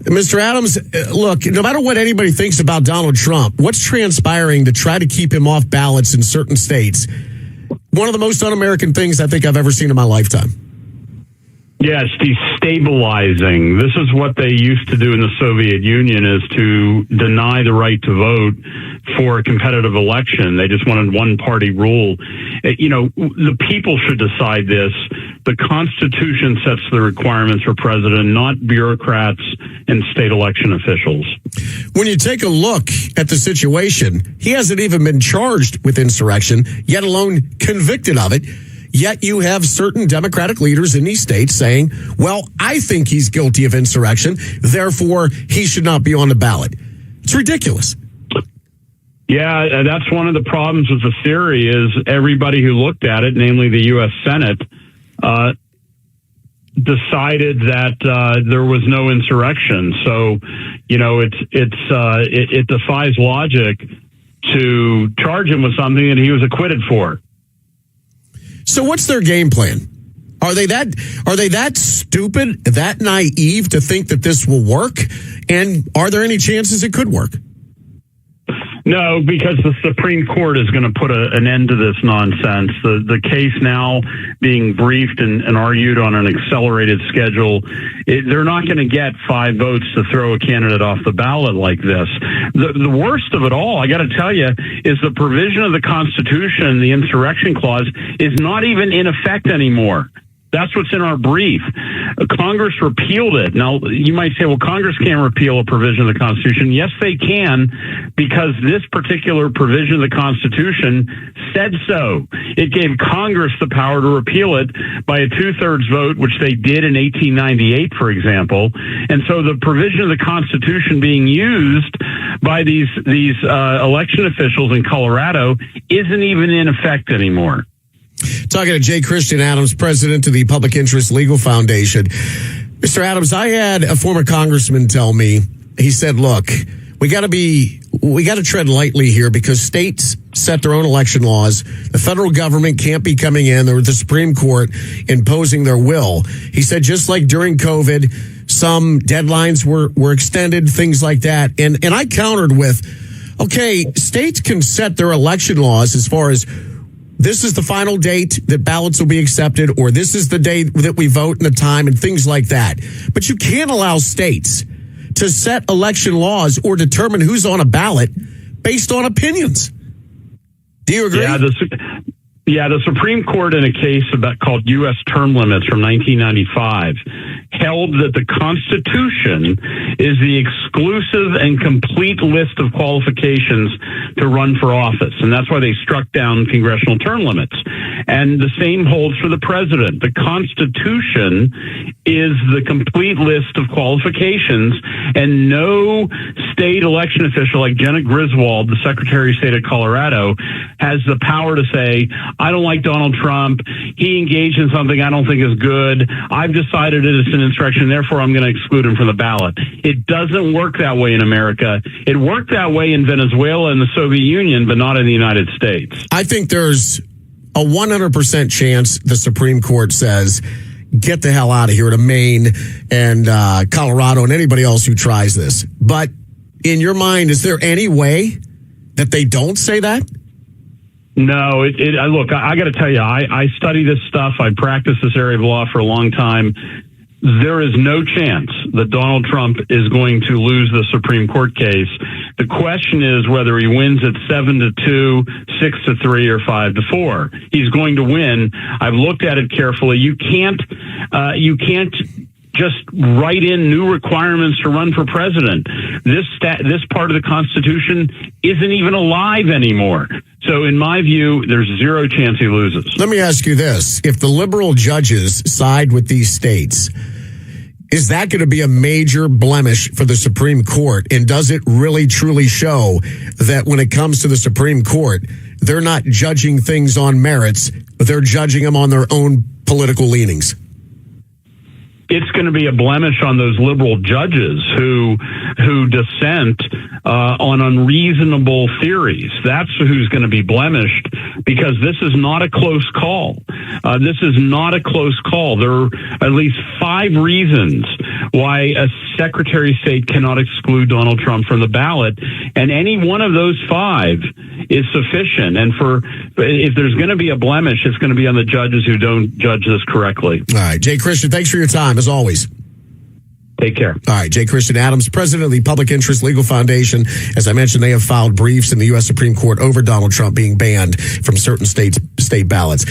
Mr. Adams, look, no matter what anybody thinks about Donald Trump, what's transpiring to try to keep him off ballots in certain states? One of the most un-American things I think I've ever seen in my lifetime. Yes, destabilizing. This is what they used to do in the Soviet Union, is to deny the right to vote for a competitive election. They just wanted one-party rule. The people should decide this. The Constitution sets the requirements for president, not bureaucrats and state election officials. When you take a look at the situation, he hasn't even been charged with insurrection, yet alone convicted of it. Yet you have certain Democratic leaders in these states saying, well, I think he's guilty of insurrection, therefore he should not be on the ballot. It's ridiculous. Yeah, that's one of the problems with the theory is everybody who looked at it, namely the U.S. Senate, decided that there was no insurrection. So, it defies logic to charge him with something that he was acquitted for. So what's their game plan? Are they that stupid, that naive to think that this will work? And are there any chances it could work? No, because the Supreme Court is going to put an end to this nonsense. The case now being briefed and argued on an accelerated schedule, they're not going to get 5 votes to throw a candidate off the ballot like this. The worst of it all, I got to tell you, is the provision of the Constitution, the insurrection clause, is not even in effect anymore. That's what's in our brief. Congress repealed it. Now, you might say, well, Congress can't repeal a provision of the Constitution. Yes, they can, because this particular provision of the Constitution said so. It gave Congress the power to repeal it by a 2/3 vote, which they did in 1898, for example. And so the provision of the Constitution being used by these election officials in Colorado isn't even in effect anymore. Talking to J. Christian Adams, president of the Public Interest Legal Foundation. Mr. Adams, I had a former congressman tell me, he said, look, we got to tread lightly here because states set their own election laws. The federal government can't be coming in, or the Supreme Court imposing their will. He said, just like during COVID, some deadlines were extended, things like that. And I countered with, okay, states can set their election laws as far as this is the final date that ballots will be accepted, or this is the day that we vote and the time and things like that. But you can't allow states to set election laws or determine who's on a ballot based on opinions. Do you agree? Yeah, the Supreme Court in a case called U.S. term limits from 1995 held that the Constitution is the exclusive and complete list of qualifications to run for office. And that's why they struck down congressional term limits. And the same holds for the president. The Constitution is the complete list of qualifications, and no state election official like Jenna Griswold, the Secretary of State of Colorado, has the power to say, I don't like Donald Trump. He engaged in something I don't think is good. I've decided it is an insurrection, therefore I'm going to exclude him from the ballot. It doesn't work that way in America. It worked that way in Venezuela and the Soviet Union, but not in the United States. I think there's a 100% chance the Supreme Court says, get the hell out of here to Maine and Colorado and anybody else who tries this. But in your mind, is there any way that they don't say that? No, look, I got to tell you, I study this stuff. I practiced this area of law for a long time. There is no chance that Donald Trump is going to lose the Supreme Court case. The question is whether he wins at 7-2, 6-3, or 5-4. He's going to win. I've looked at it carefully. You can't just write in new requirements to run for president. This part of the Constitution isn't even alive anymore. So in my view, there's zero chance he loses. Let me ask you this. If the liberal judges side with these states, is that going to be a major blemish for the Supreme Court? And does it really truly show that when it comes to the Supreme Court, they're not judging things on merits, but they're judging them on their own political leanings? it's going to be a blemish on those liberal judges who dissent on unreasonable theories. That's who's going to be blemished, because this is not a close call. This is not a close call. There are at least 5 reasons why a Secretary of State cannot exclude Donald Trump from the ballot, and any one of those 5 is sufficient. And if there's going to be a blemish, it's going to be on the judges who don't judge this correctly. All right, Jay Christian, thanks for your time, as always. Take care. All right, Jay Christian Adams, president of the Public Interest Legal Foundation. As I mentioned, they have filed briefs in the U.S. Supreme Court over Donald Trump being banned from certain state ballots.